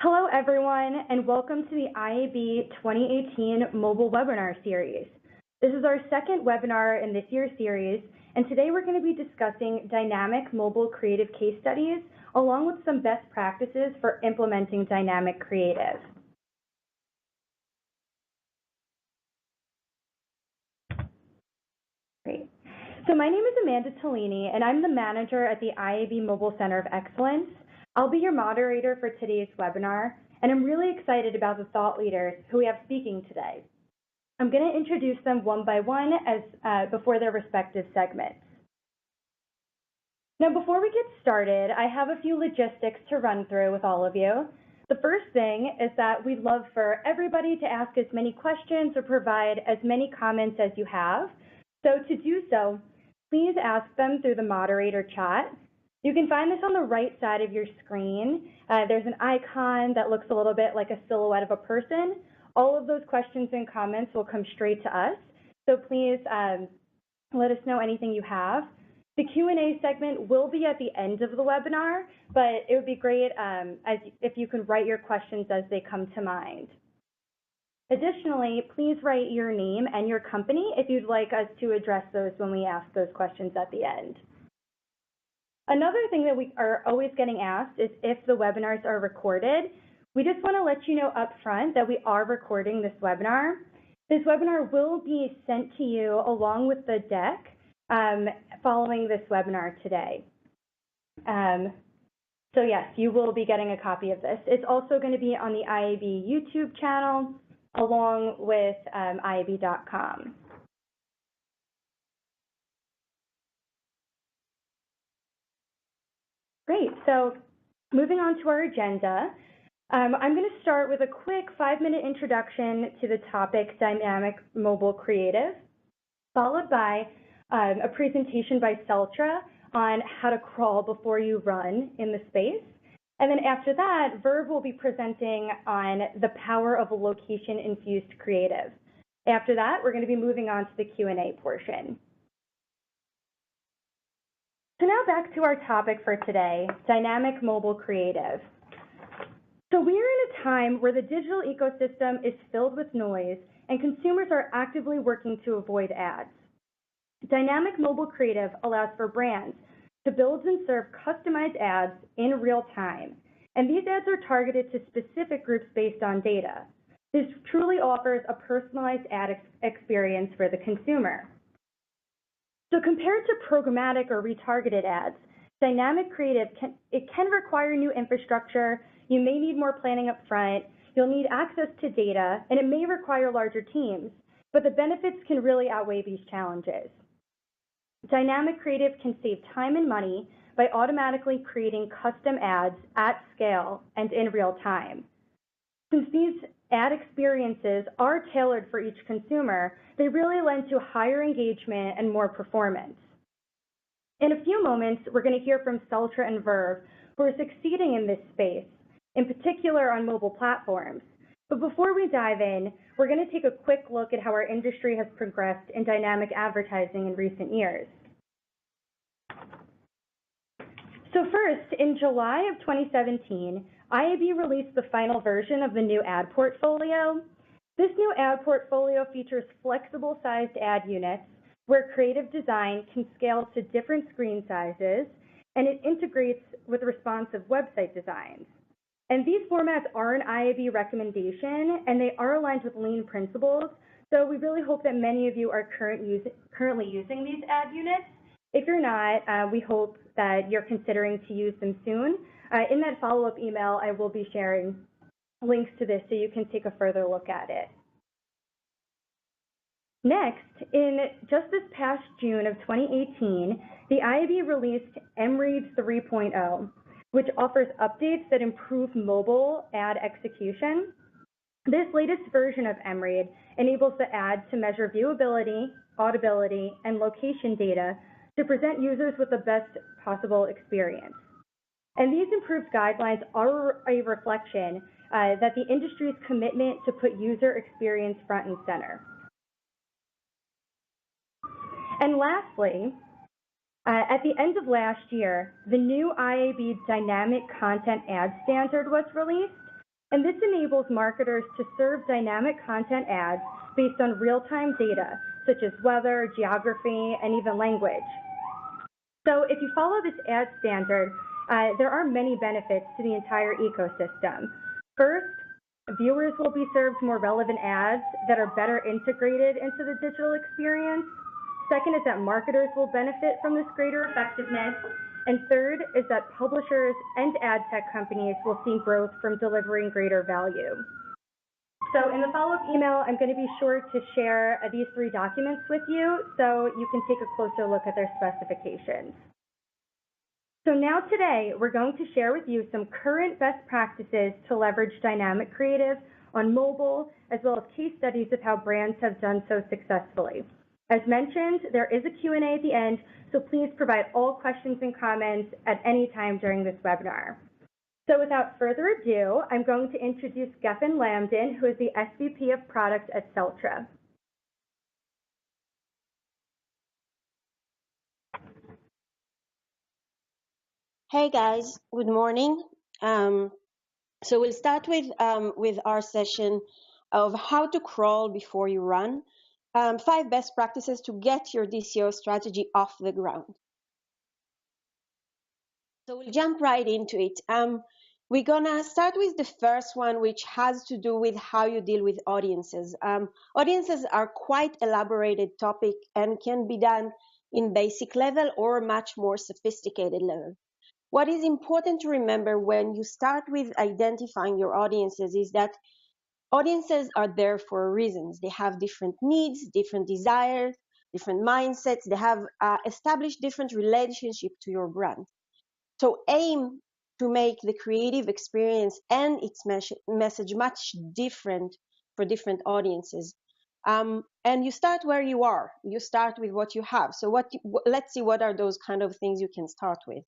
Hello, everyone, and welcome to the IAB 2018 Mobile Webinar Series. This is our second webinar in this year's series, and today we're going to be discussing dynamic mobile creative case studies, along with some best practices for implementing dynamic creative. Great. So my name is Amanda Tellini, and I'm the manager at the IAB Mobile Center of Excellence. I'll be your moderator for today's webinar, and I'm really excited about the thought leaders who we have speaking today. I'm going to introduce them one by one before their respective segments. Now, before we get started, I have a few logistics to run through with all of you. The first thing is that we'd love for everybody to ask as many questions or provide as many comments as you have. So to do so, please ask them through the moderator chat. You can find this on the right side of your screen. There's an icon that looks a little bit like a silhouette of a person. All of those questions and comments will come straight to us. So please let us know anything you have. The Q&A segment will be at the end of the webinar, but it would be great if you can write your questions as they come to mind. Additionally, please write your name and your company if you'd like us to address those when we ask those questions at the end. Another thing that we are always getting asked is if the webinars are recorded. We just want to let you know up front that we are recording this webinar. This webinar will be sent to you along with the deck following this webinar today. So yes, you will be getting a copy of this. It's also going to be on the IAB YouTube channel along with IAB.com. Great, so moving on to our agenda, I'm going to start with a quick 5-minute introduction to the topic dynamic mobile creative, followed by a presentation by Celtra on how to crawl before you run in the space. And then after that, Verve will be presenting on the power of a location-infused creative. After that, we're going to be moving on to the Q&A portion. So now back to our topic for today, dynamic mobile creative. So we're in a time where the digital ecosystem is filled with noise and consumers are actively working to avoid ads. Dynamic mobile creative allows for brands to build and serve customized ads in real time, and these ads are targeted to specific groups based on data. This truly offers a personalized ad experience for the consumer. So compared to programmatic or retargeted ads, dynamic creative can require new infrastructure. You may need more planning up front. You'll need access to data, and it may require larger teams, but the benefits can really outweigh these challenges. Dynamic creative can save time and money by automatically creating custom ads at scale and in real time. Since these ad experiences are tailored for each consumer, they really lend to higher engagement and more performance. In a few moments, we're going to hear from Celtra and Verve, who are succeeding in this space, in particular on mobile platforms. But before we dive in, we're going to take a quick look at how our industry has progressed in dynamic advertising in recent years. So first, in July of 2017, IAB released the final version of the new ad portfolio. This new ad portfolio features flexible-sized ad units where creative design can scale to different screen sizes, and it integrates with responsive website designs. And these formats are an IAB recommendation, and they are aligned with lean principles, so we really hope that many of you are currently using these ad units. If you're not, we hope that you're considering to use them soon. In that follow-up email, I will be sharing links to this so you can take a further look at it. Next, in just this past June of 2018, the IAB released MRead 3.0, which offers updates that improve mobile ad execution. This latest version of MRead enables the ad to measure viewability, audibility, and location data to present users with the best possible experience. And these improved guidelines are a reflection that the industry's commitment to put user experience front and center. And lastly, at the end of last year, the new IAB Dynamic Content Ad Standard was released. And this enables marketers to serve dynamic content ads based on real-time data, such as weather, geography, and even language. So if you follow this ad standard, there are many benefits to the entire ecosystem. First, viewers will be served more relevant ads that are better integrated into the digital experience. Second is that marketers will benefit from this greater effectiveness. And third is that publishers and ad tech companies will see growth from delivering greater value. So in the follow-up email, I'm going to be sure to share these 3 documents with you so you can take a closer look at their specifications. So now today, we're going to share with you some current best practices to leverage dynamic creative on mobile, as well as case studies of how brands have done so successfully. As mentioned, there is a Q&A at the end, so please provide all questions and comments at any time during this webinar. So without further ado, I'm going to introduce Geffen Lambden, who is the SVP of Product at Celtra. Hey guys, good morning. So we'll start with our session of how to crawl before you run. 5 best practices to get your DCO strategy off the ground. So we'll jump right into it. We're gonna start with the first one, which has to do with how you deal with audiences. Audiences are quite elaborated topic and can be done in basic level or much more sophisticated level. What is important to remember when you start with identifying your audiences is that audiences are there for reasons. They have different needs, different desires, different mindsets. They have established different relationship to your brand. So aim to make the creative experience and its message much different for different audiences. And you start where you are. You start with what you have. So let's see what are those kind of things you can start with.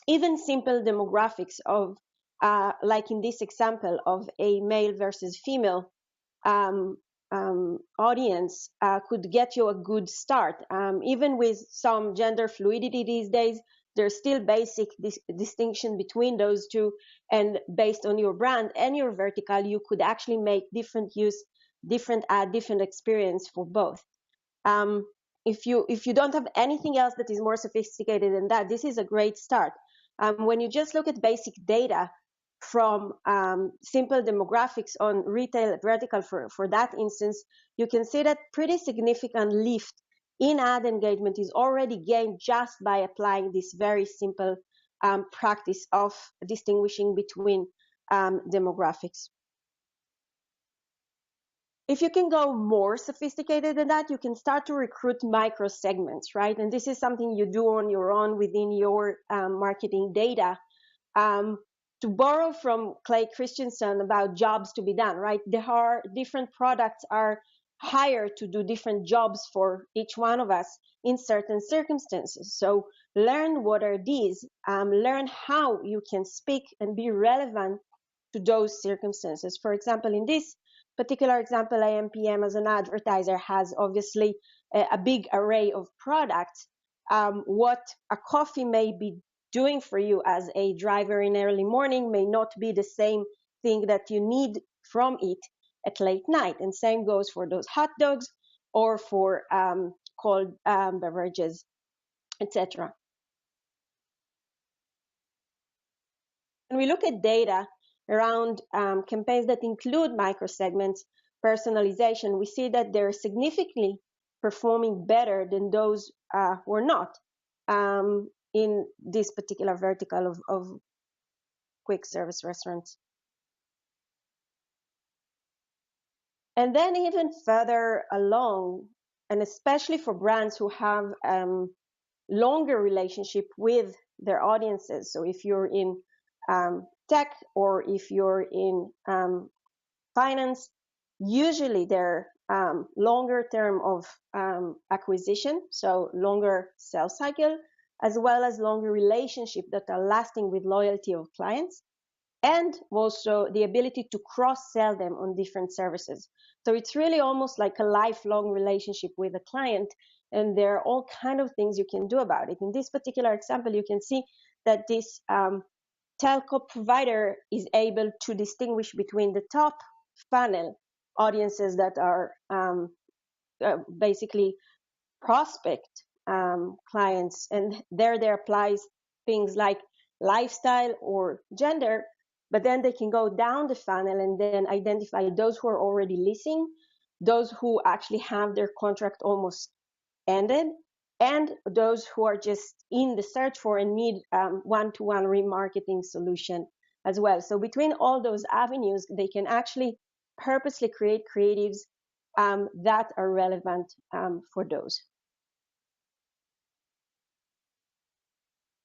Even simple demographics of, like in this example of a male versus female audience could get you a good start. Even with some gender fluidity these days, there's still basic distinction between those two, and based on your brand and your vertical, you could actually make different different experience for both. If you don't have anything else that is more sophisticated than that, this is a great start. When you just look at basic data from simple demographics on retail vertical for that instance, you can see that pretty significant lift in ad engagement is already gained just by applying this very simple practice of distinguishing between demographics. If you can go more sophisticated than that, you can start to recruit micro segments, right? And this is something you do on your own within your marketing data. To borrow from Clay Christensen about jobs to be done, right? There are different products are hired to do different jobs for each one of us in certain circumstances. So learn what are these, learn how you can speak and be relevant to those circumstances. For example, in this particular example, AMPM as an advertiser has obviously a big array of products. What a coffee may be doing for you as a driver in early morning may not be the same thing that you need from it at late night. And same goes for those hot dogs or for cold beverages, etc. When we look at data around campaigns that include microsegments, personalization, we see that they're significantly performing better than those who are not in this particular vertical of quick service restaurants. And then even further along, and especially for brands who have longer relationship with their audiences. So if you're in tech or if you're in finance, usually they're longer term of acquisition, so longer sales cycle, as well as longer relationship that are lasting with loyalty of clients, and also the ability to cross-sell them on different services. So it's really almost like a lifelong relationship with a client, and there are all kind of things you can do about it. In this particular example, you can see that this telco provider is able to distinguish between the top funnel audiences that are basically prospect clients, and there applies things like lifestyle or gender, but then they can go down the funnel and then identify those who are already leasing, those who actually have their contract almost ended, and those who are just in the search for and need one-to-one remarketing solution as well. So between all those avenues, they can actually purposely create creatives that are relevant for those.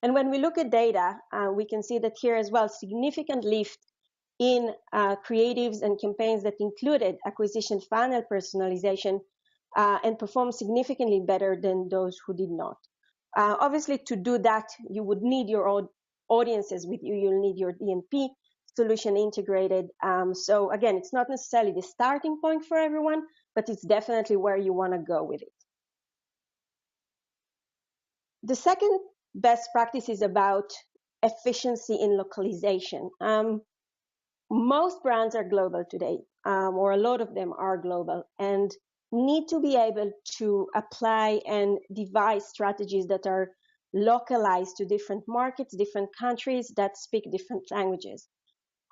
And when we look at data, we can see that here as well, significant lift in creatives and campaigns that included acquisition funnel personalization and performed significantly better than those who did not. Obviously, to do that, you would need your own audiences with you. You'll need your DMP solution integrated. So again, it's not necessarily the starting point for everyone, but it's definitely where you want to go with it. The second best practice is about efficiency in localization. Most brands are global today, or a lot of them are global, and need to be able to apply and devise strategies that are localized to different markets, different countries that speak different languages.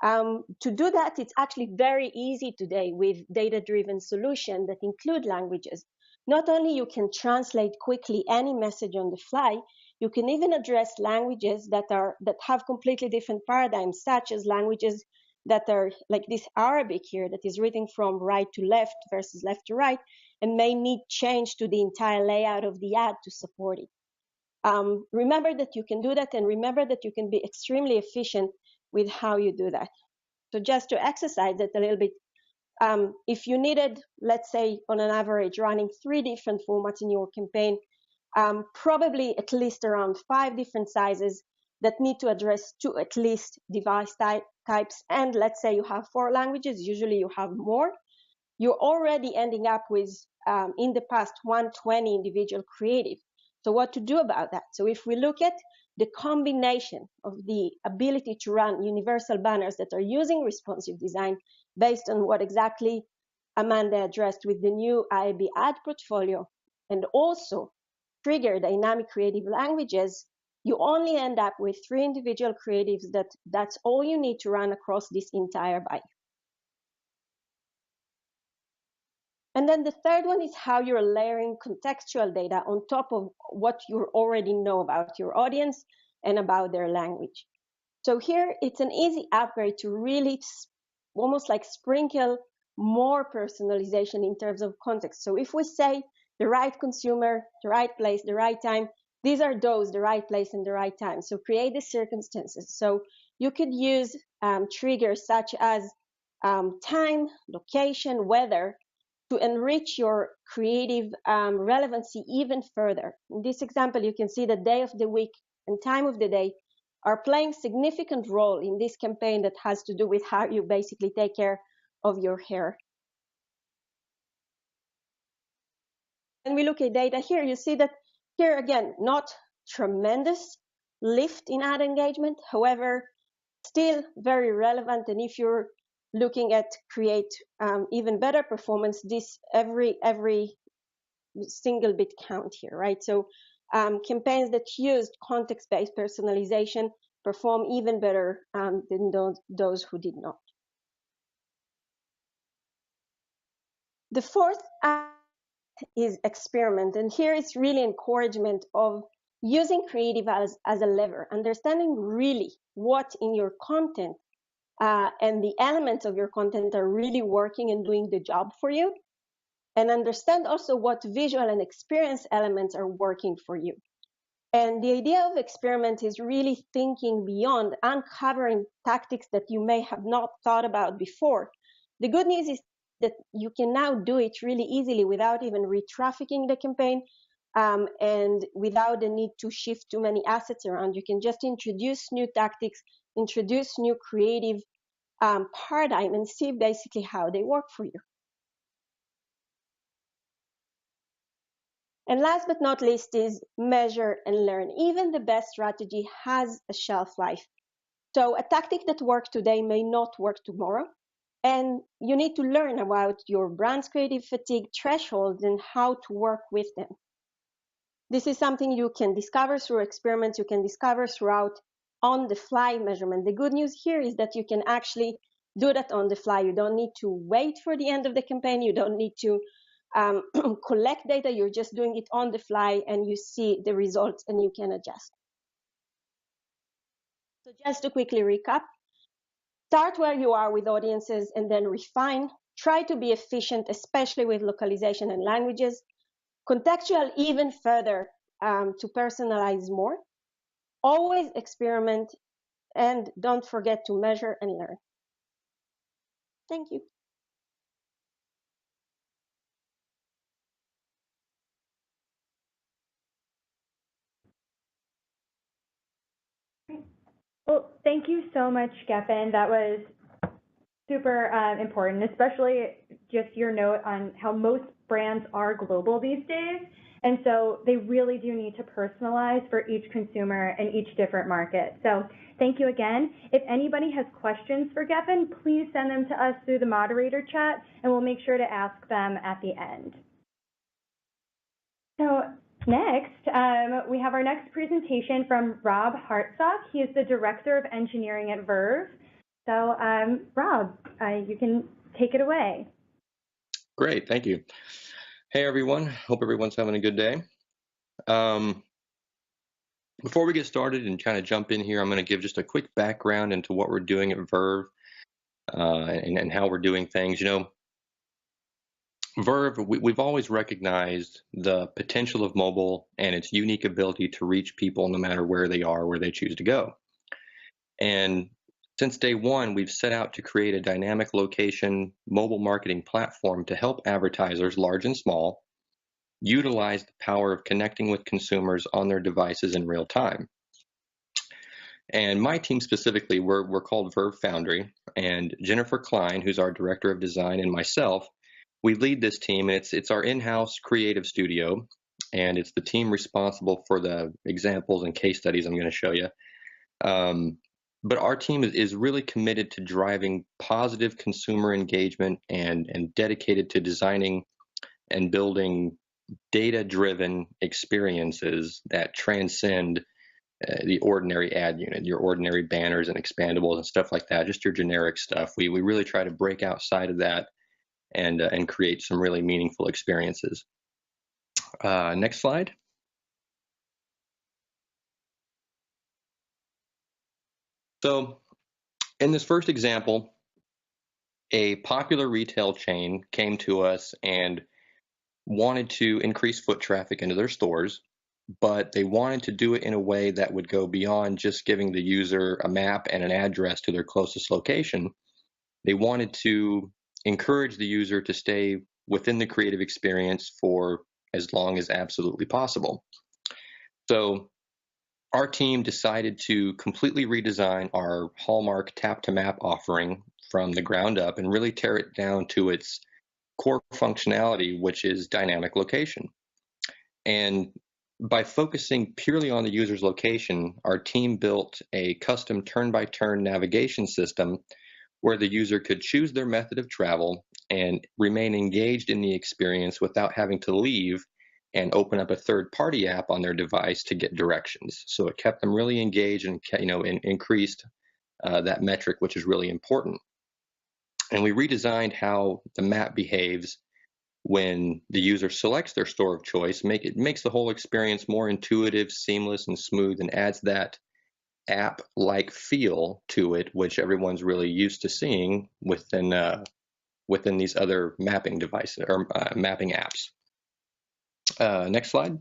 To do that, it's actually very easy today with data-driven solutions that include languages. Not only you can translate quickly any message on the fly, you can even address languages that have completely different paradigms, such as languages that are like this Arabic here that is written from right to left versus left to right, and may need change to the entire layout of the ad to support it. Remember that you can do that, and remember that you can be extremely efficient with how you do that. So just to exercise it a little bit, if you needed, let's say on an average, running 3 different formats in your campaign, probably at least around 5 different sizes that need to address 2 at least device types, and let's say you have 4 languages, usually you have more, you're already ending up with, in the past, 120 individual creative. So what to do about that? So if we look at the combination of the ability to run universal banners that are using responsive design based on what exactly Amanda addressed with the new IAB ad portfolio, and also trigger dynamic creative languages, you only end up with 3 individual creatives that's all you need to run across this entire buy. And then the third one is how you're layering contextual data on top of what you already know about your audience and about their language. So here it's an easy upgrade to really almost like sprinkle more personalization in terms of context. So if we say the right consumer, the right place, the right time, these are those, the right place and the right time. So create the circumstances. So you could use triggers such as time, location, weather, to enrich your creative relevancy even further. In this example, you can see the day of the week and time of the day are playing significant role in this campaign that has to do with how you basically take care of your hair. When we look at data here, you see that here again, not tremendous lift in ad engagement, however, still very relevant. And if you're looking at create even better performance, this every single bit count here, right? So campaigns that used context-based personalization perform even better than those who did not. The fourth is experiment, and here it's really encouragement of using creative as a lever, understanding really what in your content and the elements of your content are really working and doing the job for you, and understand also what visual and experience elements are working for you. And the idea of experiment is really thinking beyond, uncovering tactics that you may have not thought about before. The good news is that you can now do it really easily without even retrafficking the campaign and without the need to shift too many assets around. You can just introduce new tactics, introduce new creative paradigm, and see basically how they work for you. And last but not least is measure and learn. Even the best strategy has a shelf life. So a tactic that works today may not work tomorrow. And you need to learn about your brand's creative fatigue thresholds and how to work with them. This is something you can discover through experiments, you can discover throughout on-the-fly measurement. The good news here is that you can actually do that on the fly. You don't need to wait for the end of the campaign. You don't need to collect data. You're just doing it on the fly and you see the results and you can adjust. So just to quickly recap, start where you are with audiences and then refine. Try to be efficient, especially with localization and languages. Contextual even further to personalize more. Always experiment and don't forget to measure and learn. Thank you. Well, thank you so much, Geffen. That was super important, especially just your note on how most brands are global these days. And so they really do need to personalize for each consumer and each different market. So thank you again. If anybody has questions for Geffen, please send them to us through the moderator chat, and we'll make sure to ask them at the end. So next, we have our next presentation from Rob Hartsock. He is the Director of Engineering at Verve. So Rob, you can take it away. Great, thank you. Hey everyone, hope everyone's having a good day. Before we get started and kind of jump in here, I'm going to give just a quick background into what we're doing at Verve and how we're doing things. You know, Verve, we've always recognized the potential of mobile and its unique ability to reach people no matter where they are, where they choose to go. And since day one, we've set out to create a dynamic location mobile marketing platform to help advertisers, large and small, utilize the power of connecting with consumers on their devices in real time. And my team specifically, we're called Verve Foundry, and Jennifer Klein, who's our Director of Design, and myself, we lead this team. And it's our in-house creative studio, and it's the team responsible for the examples and case studies I'm going to show you. But our team is really committed to driving positive consumer engagement and dedicated to designing and building data-driven experiences that transcend the ordinary ad unit, your ordinary banners and expandables and stuff like that, just your generic stuff. We really try to break outside of that and create some really meaningful experiences. Next slide. So in this first example, a popular retail chain came to us and wanted to increase foot traffic into their stores, but they wanted to do it in a way that would go beyond just giving the user a map and an address to their closest location. They wanted to encourage the user to stay within the creative experience for as long as absolutely possible. So our team decided to completely redesign our hallmark tap-to-map offering from the ground up and really tear it down to its core functionality, which is dynamic location. And by focusing purely on the user's location, our team built a custom turn-by-turn navigation system where the user could choose their method of travel and remain engaged in the experience without having to leave and open up a third-party app on their device to get directions. So it kept them really engaged and increased that metric, which is really important. And we redesigned how the map behaves when the user selects their store of choice. It makes the whole experience more intuitive, seamless, and smooth, and adds that app-like feel to it, which everyone's really used to seeing within these other mapping devices or mapping apps. Next slide.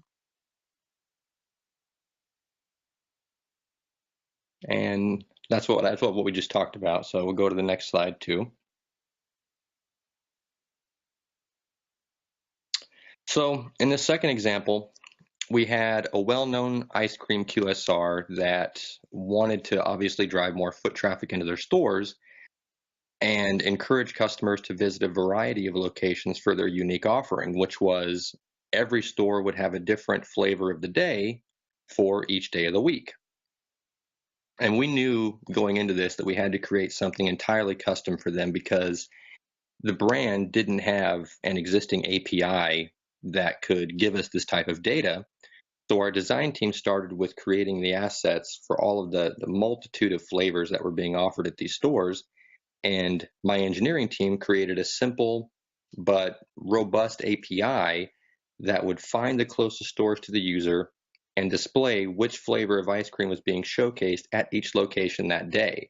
And that's what we just talked about. So we'll go to the next slide too. So in the second example, we had a well-known ice cream QSR that wanted to obviously drive more foot traffic into their stores and encourage customers to visit a variety of locations for their unique offering, which was every store would have a different flavor of the day for each day of the week. And we knew going into this that we had to create something entirely custom for them because the brand didn't have an existing API that could give us this type of data. So our design team started with creating the assets for all of the multitude of flavors that were being offered at these stores. And my engineering team created a simple but robust API that would find the closest stores to the user and display which flavor of ice cream was being showcased at each location that day.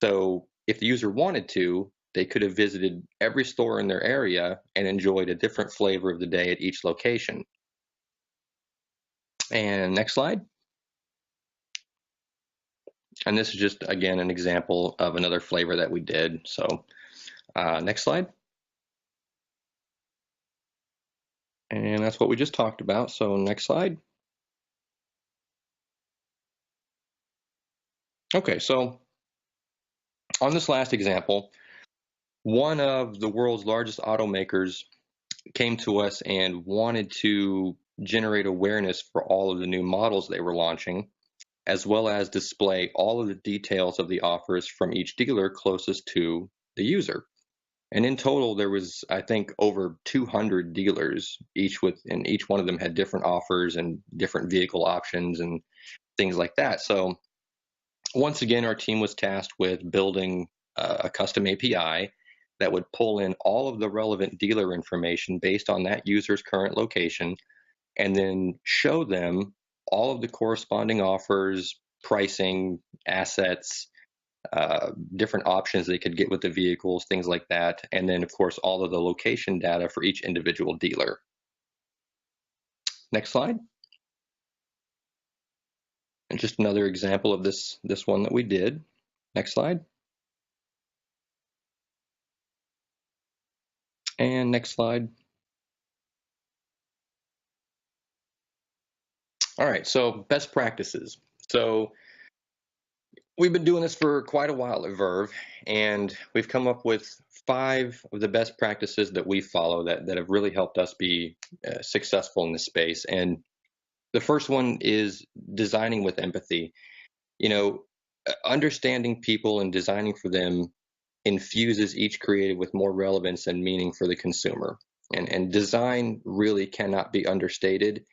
So if the user wanted to, they could have visited every store in their area and enjoyed a different flavor of the day at each location. And next slide. And this is just, again, an example of another flavor that we did. So next slide. And that's what we just talked about. So next slide. Okay, so on this last example, one of the world's largest automakers came to us and wanted to generate awareness for all of the new models they were launching, as well as display all of the details of the offers from each dealer closest to the user. And in total, there was, I think, over 200 dealers, each one of them had different offers and different vehicle options and things like that. So once again, our team was tasked with building a custom API that would pull in all of the relevant dealer information based on that user's current location, and then show them all of the corresponding offers, pricing, assets, different options they could get with the vehicles, things like that. And then, of course, all of the location data for each individual dealer. Next slide. And just another example of this one that we did. Next slide. And next slide. All right, so best practices. So we've been doing this for quite a while at Verve, and we've come up with 5 of the best practices that we follow that have really helped us be successful in this space. And the first one is designing with empathy. You know, understanding people and designing for them infuses each creative with more relevance and meaning for the consumer. And design really cannot be understated,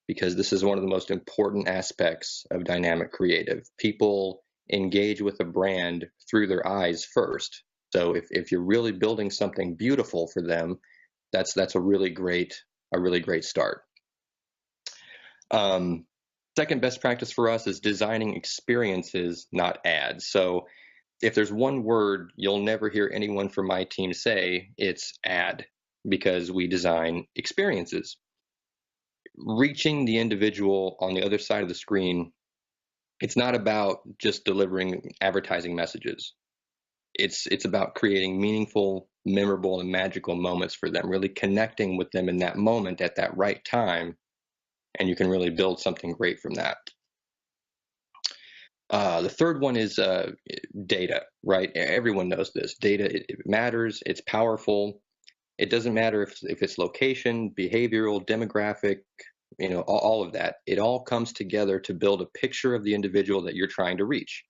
because this is one of the most important aspects of dynamic creative. People engage with a brand through their eyes first. So if you're really building something beautiful for them, that's a really great start. Second best practice for us is designing experiences, not ads. So if there's one word you'll never hear anyone from my team say, it's ad, because we design experiences. Reaching the individual on the other side of the screen, it's not about just delivering advertising messages. It's about creating meaningful, memorable, and magical moments for them, really connecting with them in that moment at that right time, and you can really build something great from that. The third one is data, right? Everyone knows this. Data, it matters, it's powerful. It doesn't matter if it's location, behavioral, demographic, all of that. It all comes together to build a picture of the individual that you're trying to reach.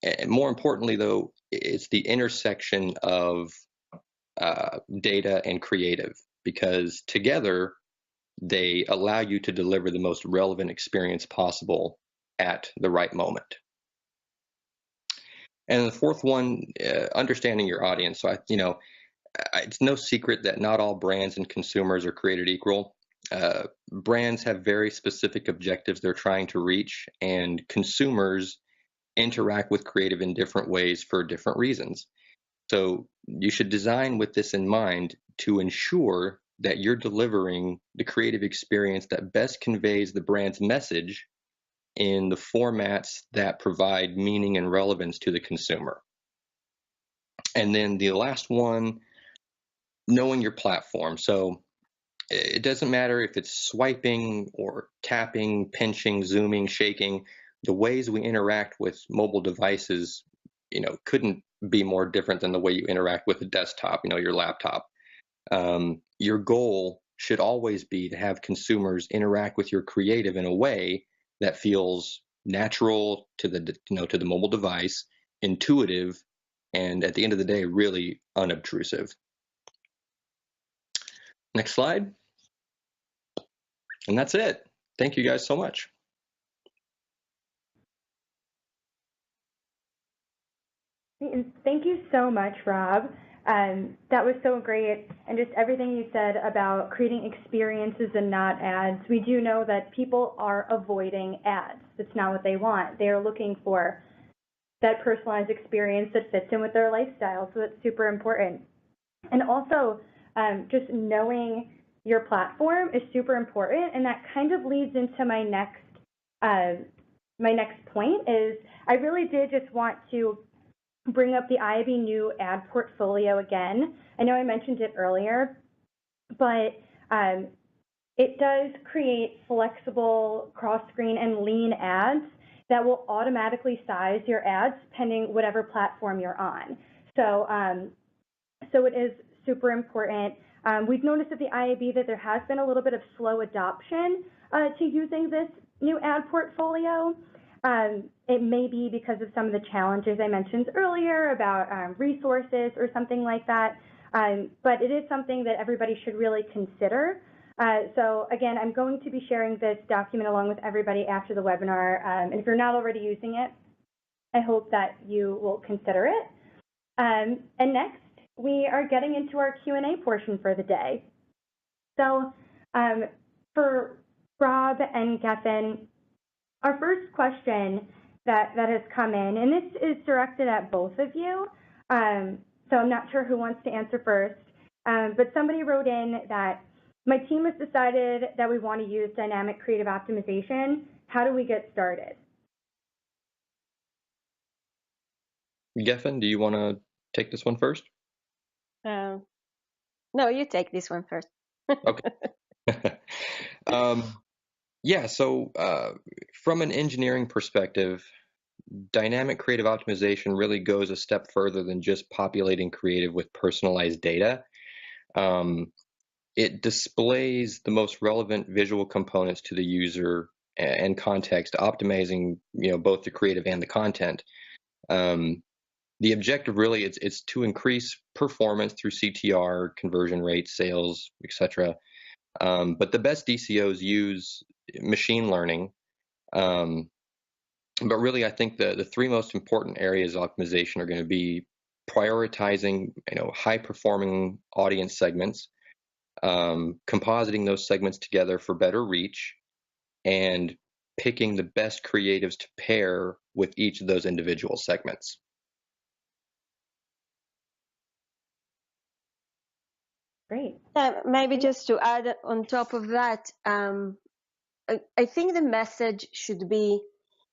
And more importantly, though, it's the intersection of data and creative, because together they allow you to deliver the most relevant experience possible at the right moment. And the fourth one, understanding your audience. So, it's no secret that not all brands and consumers are created equal. Brands have very specific objectives they're trying to reach, and consumers interact with creative in different ways for different reasons. So you should design with this in mind to ensure that you're delivering the creative experience that best conveys the brand's message in the formats that provide meaning and relevance to the consumer. And then the last one, knowing your platform. So it doesn't matter if it's swiping or tapping, pinching, zooming, shaking. The ways we interact with mobile devices, couldn't be more different than the way you interact with a desktop, your laptop. Your goal should always be to have consumers interact with your creative in a way that feels natural to the mobile device, intuitive, and at the end of the day, really unobtrusive. Next slide. And that's it. Thank you guys so much. Thank you so much, Rob. That was so great, and just everything you said about creating experiences and not ads. We do know that people are avoiding ads. It's not what they want. They are looking for that personalized experience that fits in with their lifestyle, so that's super important. And also, just knowing your platform is super important, and that kind of leads into my next point is I really did just want to bring up the IAB new ad portfolio again. I know I mentioned it earlier, but it does create flexible cross-screen and lean ads that will automatically size your ads pending whatever platform you're on. So, so it is super important. We've noticed at the IAB that there has been a little bit of slow adoption to using this new ad portfolio. It may be because of some of the challenges I mentioned earlier about resources or something like that, but it is something that everybody should really consider. So again, I'm going to be sharing this document along with everybody after the webinar, and if you're not already using it, I hope that you will consider it. And next, we are getting into our Q&A portion for the day. So for Rob and Geffen, our first question that has come in, and this is directed at both of you, so I'm not sure who wants to answer first, but somebody wrote in that my team has decided that we want to use dynamic creative optimization. How do we get started? Geffen, do you want to take this one first? No, you take this one first. Okay. Yeah, so from an engineering perspective, dynamic creative optimization really goes a step further than just populating creative with personalized data. It displays the most relevant visual components to the user and context, optimizing both the creative and the content. The objective really is to increase performance through CTR, conversion rates, sales, etc. But the best DCOs use machine learning. But really, I think the three most important areas of optimization are going to be prioritizing, high-performing audience segments, compositing those segments together for better reach, and picking the best creatives to pair with each of those individual segments. Great. Maybe just to add on top of that, I think the message should be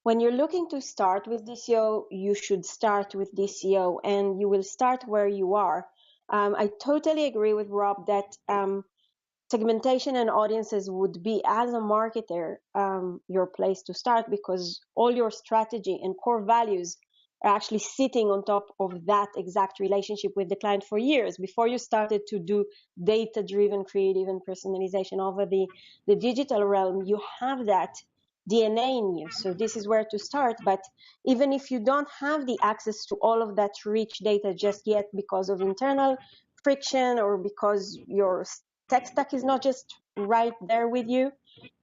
when you're looking to start with DCO, you should start with DCO and you will start where you are. I totally agree with Rob that segmentation and audiences would be, as a marketer, your place to start because all your strategy and core values are actually sitting on top of that exact relationship with the client for years before you started to do data-driven creative and personalization over the digital realm. You have that DNA in you. So this is where to start. But even if you don't have the access to all of that rich data just yet because of internal friction or because your tech stack is not just right there with you,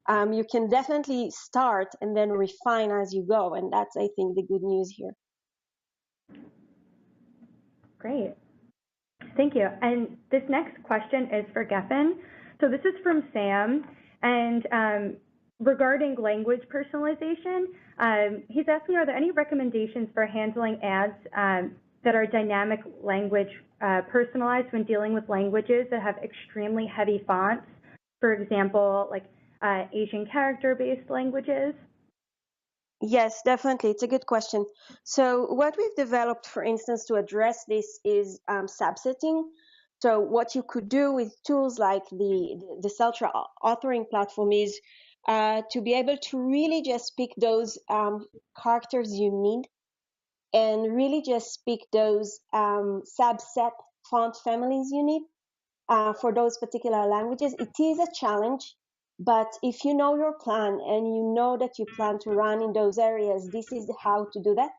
you can definitely start and then refine as you go. And that's, I think, the good news here. Great. Thank you. And this next question is for Geffen. So this is from Sam. And regarding language personalization, he's asking, are there any recommendations for handling ads that are dynamic language personalized when dealing with languages that have extremely heavy fonts, for example, like Asian character-based languages? Yes, definitely. It's a good question. So what we've developed, for instance, to address this is subsetting. So what you could do with tools like the Celtra authoring platform is to be able to really just pick those characters you need and really just pick those subset font families you need for those particular languages. It is a challenge But if you know your plan and you know that you plan to run in those areas, this is how to do that.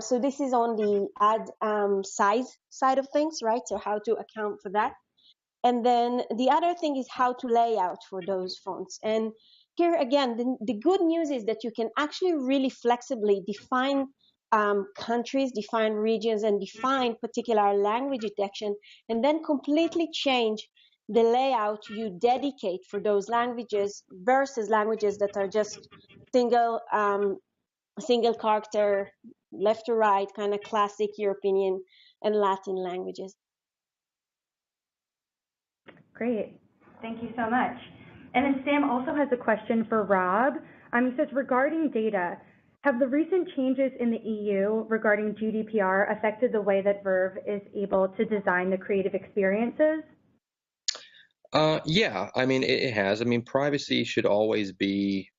So this is on the ad size side of things, right? So how to account for that. And then the other thing is how to lay out for those fonts. And here again, the good news is that you can actually really flexibly define countries, define regions, and define particular language detection, and then completely change the layout you dedicate for those languages versus languages that are just single character, left to right, kind of classic European and Latin languages. Great. Thank you so much. And then Sam also has a question for Rob. He says, regarding data, have the recent changes in the EU regarding GDPR affected the way that Verve is able to design the creative experiences? Yeah, I mean it has. I mean privacy should always be,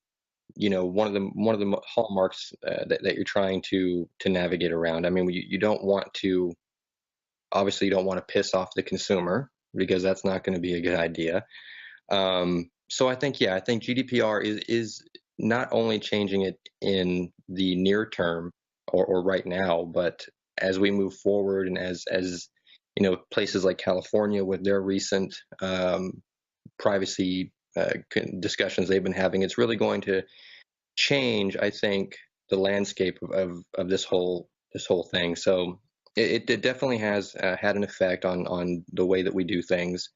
one of the hallmarks that you're trying to navigate around. I mean you don't want to, obviously you don't want to piss off the consumer because that's not going to be a good idea. So I think GDPR is not only changing it in the near term or right now, but as we move forward and as places like California with their recent privacy discussions they've been having, it's really going to change, I think, the landscape of this whole thing. So it definitely has had an effect on the way that we do things.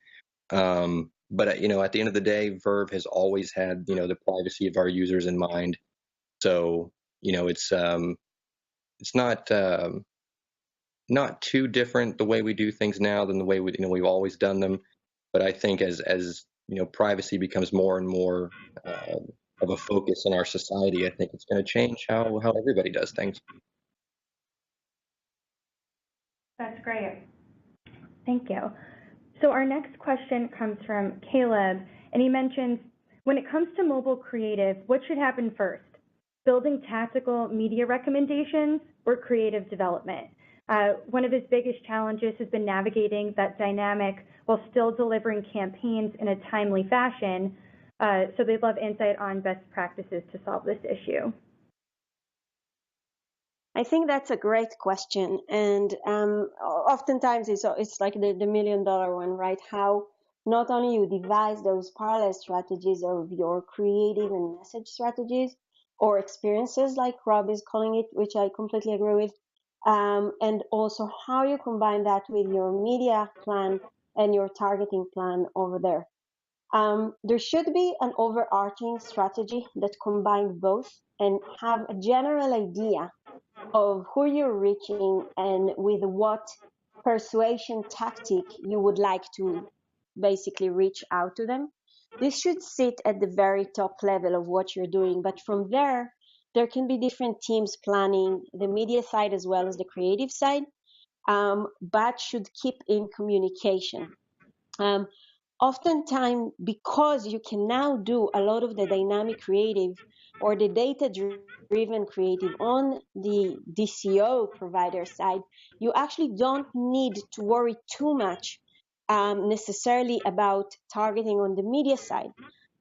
But at the end of the day, Verve has always had the privacy of our users in mind. So it's not too different the way we do things now than the way we've always done them. But I think as privacy becomes more and more of a focus in our society, I think it's going to change how everybody does things. That's great. Thank you. So our next question comes from Caleb, and he mentions, when it comes to mobile creative, what should happen first? Building tactical media recommendations or creative development? One of his biggest challenges has been navigating that dynamic while still delivering campaigns in a timely fashion. So they'd love insight on best practices to solve this issue. I think that's a great question, and oftentimes it's like the $1 million one, right? How not only you devise those parallel strategies of your creative and message strategies or experiences, like Rob is calling it, which I completely agree with, and also how you combine that with your media plan and your targeting plan over there. There should be an overarching strategy that combines both and have a general idea of who you're reaching and with what persuasion tactic you would like to basically reach out to them. This should sit at the very top level of what you're doing. But from there, there can be different teams planning the media side as well as the creative side, but should keep in communication. Oftentimes, because you can now do a lot of the dynamic creative or the data-driven creative on the DCO provider side, you actually don't need to worry too much necessarily about targeting on the media side.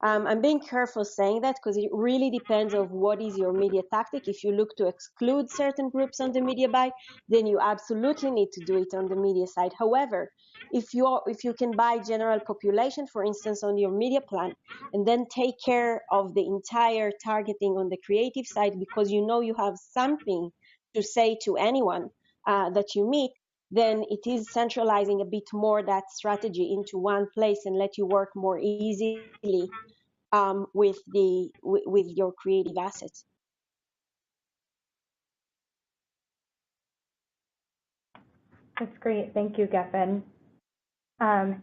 I'm being careful saying that because it really depends on what is your media tactic. If you look to exclude certain groups on the media buy, then you absolutely need to do it on the media side. However, if you can buy general population, for instance, on your media plan, and then take care of the entire targeting on the creative side because you know you have something to say to anyone that you meet, then it is centralizing a bit more that strategy into one place and let you work more easily with your creative assets. That's great. Thank you, Geffen. And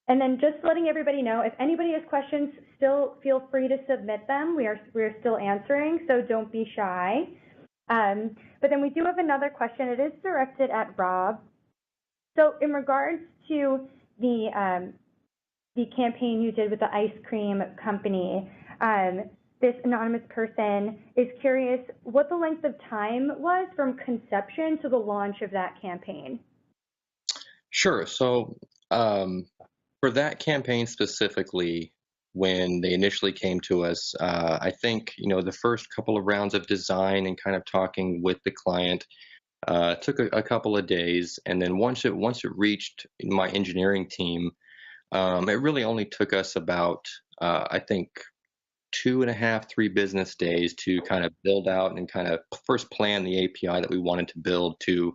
then just letting everybody know, if anybody has questions, still feel free to submit them. We're still answering, so don't be shy. But then we do have another question. It is directed at Rob. So in regards to the campaign you did with the ice cream company, this anonymous person is curious what the length of time was from conception to the launch of that campaign. Sure. So for that campaign specifically, when they initially came to us. I think, the first couple of rounds of design and kind of talking with the client took a couple of days, and then once it reached my engineering team, it really only took us about I think 2.5, 3 business days to kind of build out and kind of first plan the API that we wanted to build to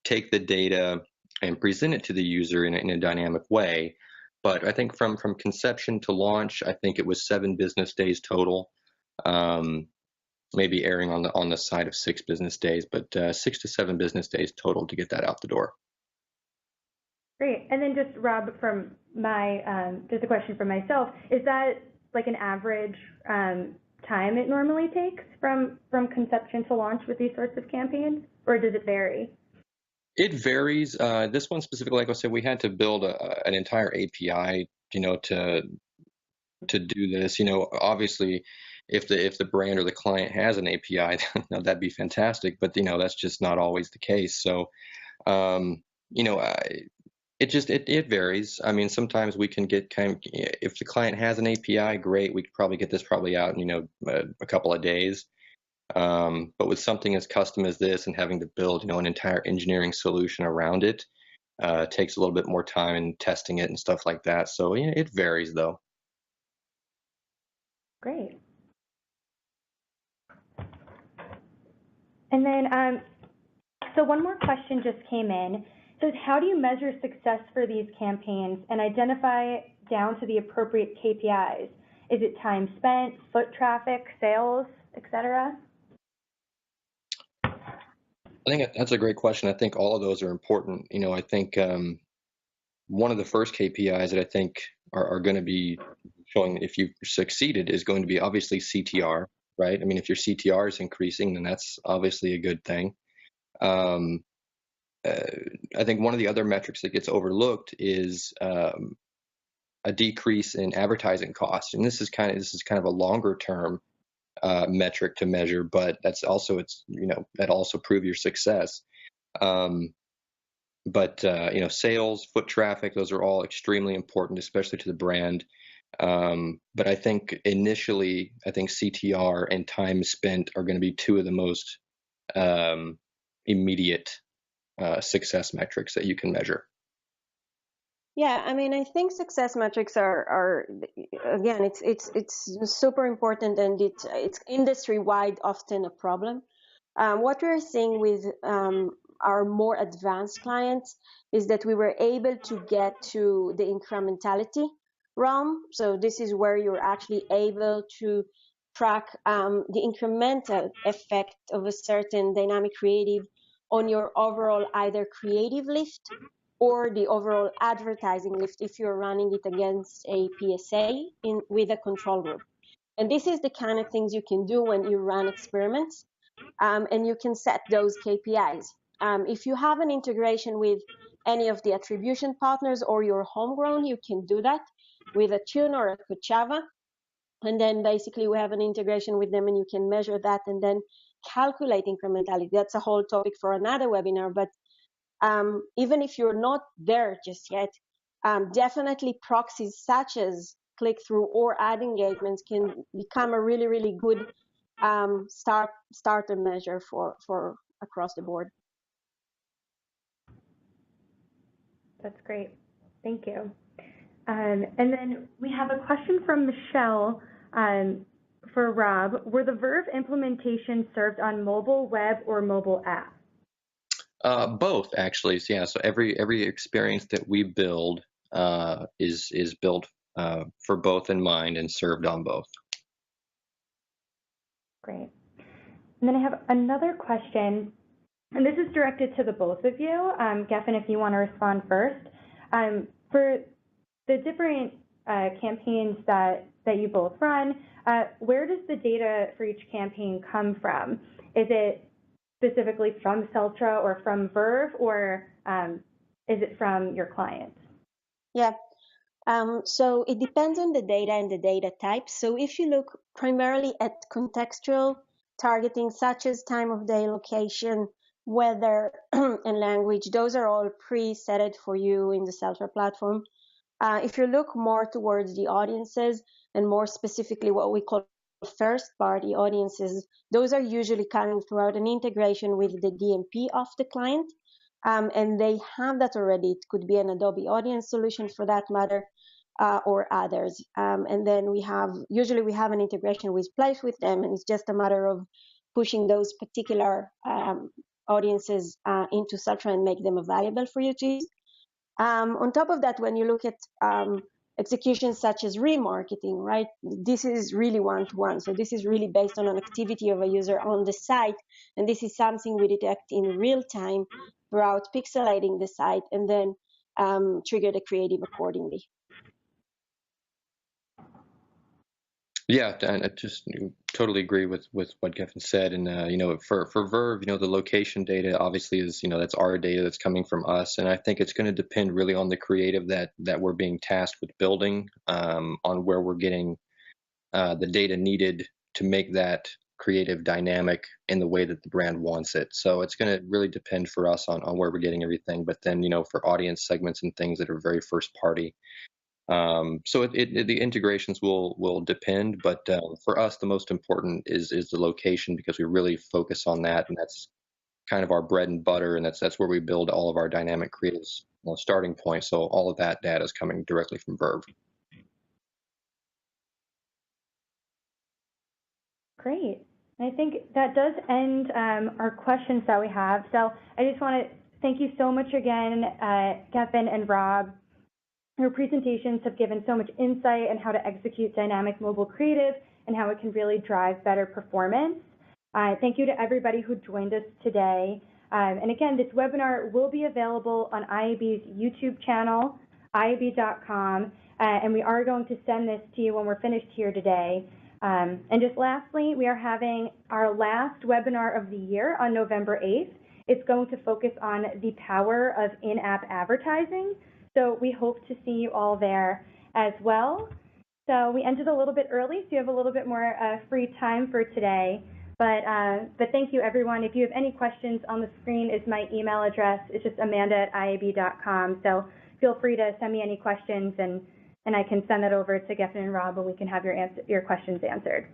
take the data and present it to the user in a dynamic way. But I think from conception to launch, I think it was 7 business days total. Maybe erring on the side of 6 business days, but 6 to 7 business days total to get that out the door. Great. And then just Rob, from just a question for myself, is that like an average time it normally takes from conception to launch with these sorts of campaigns, or does it vary? It varies. This one specifically, like I said, we had to build an entire API, to do this. Obviously, if the brand or the client has an API, that'd be fantastic. But that's just not always the case. So, it varies. I mean, sometimes we can get if the client has an API, great. We could probably get this out in a couple of days. But with something as custom as this and having to build an entire engineering solution around it, takes a little bit more time in testing it and stuff like that. So it varies though. Great. And then, so one more question just came in. It says, how do you measure success for these campaigns and identify down to the appropriate KPIs? Is it time spent, foot traffic, sales, etc.? I think that's a great question. I think all of those are important. I think one of the first KPIs that I think are going to be showing if you've succeeded is going to be obviously CTR, right? I mean, if your CTR is increasing, then that's obviously a good thing. I think one of the other metrics that gets overlooked is a decrease in advertising costs, and this is kind of a longer term metric to measure, but that's also that also prove your success. But sales, foot traffic, those are all extremely important, especially to the brand. But I think initially, CTR and time spent are going to be two of the most immediate success metrics that you can measure. Yeah, I mean, I think success metrics are again, it's super important, and it's industry-wide often a problem. What we're seeing with our more advanced clients is that we were able to get to the incrementality realm. So this is where you're actually able to track the incremental effect of a certain dynamic creative on your overall either creative lift or the overall advertising lift if you're running it against a PSA with a control group. And this is the kind of things you can do when you run experiments, and you can set those KPIs. If you have an integration with any of the attribution partners or your homegrown, you can do that with a Tune or a Coachava. And then basically we have an integration with them, and you can measure that and then calculate incrementality. That's a whole topic for another webinar, but even if you're not there just yet, definitely proxies such as click-through or ad engagements can become a really, really good starter measure for across the board. That's great. Thank you. And then we have a question from Michelle for Rob. Were the Verve implementations served on mobile, web, or mobile app? Both, actually. So, yeah. So every experience that we build is built for both in mind and served on both. Great. And then I have another question, and this is directed to the both of you. Geffen, if you want to respond first. For the different campaigns that you both run, where does the data for each campaign come from? Is it specifically from Celtra or from Verve, or is it from your clients? Yeah. So it depends on the data and the data type. So if you look primarily at contextual targeting, such as time of day, location, weather, and language, those are all pre-setted for you in the Celtra platform. If you look more towards the audiences and more specifically what we call first-party audiences, those are usually coming throughout an integration with the DMP of the client. And they have that already. It could be an Adobe Audience solution for that matter, or others. And then usually we have an integration with Place with them, and it's just a matter of pushing those particular audiences into Satra and make them available for you to use. On top of that, when you look at executions such as remarketing, right, this is really one-to-one. So this is really based on an activity of a user on the site, and this is something we detect in real time throughout pixelating the site and then trigger the creative accordingly. Yeah, and I just totally agree with what Kevin said. And for Verve, the location data obviously is that's our data that's coming from us, and I think it's going to depend really on the creative that we're being tasked with building, on where we're getting the data needed to make that creative dynamic in the way that the brand wants it. So it's going to really depend for us on where we're getting everything. But then for audience segments and things that are very first party. So the integrations will depend, but for us, the most important is the location, because we really focus on that, and that's kind of our bread and butter, and that's where we build all of our dynamic creatives starting point. So all of that data is coming directly from Verve. Great. And I think that does end our questions that we have. So I just want to thank you so much again, Kevin and Rob. Your presentations have given so much insight on how to execute dynamic mobile creative and how it can really drive better performance. Thank you to everybody who joined us today. And again, this webinar will be available on IAB's YouTube channel, iab.com, and we are going to send this to you when we're finished here today. And just lastly, we are having our last webinar of the year on November 8th. It's going to focus on the power of in-app advertising. So we hope to see you all there as well. So we ended a little bit early, so you have a little bit more free time for today. But thank you, everyone. If you have any questions, on the screen is my email address. It's just amanda@iab.com. So feel free to send me any questions, and I can send that over to Geffen and Rob, and we can have your questions answered.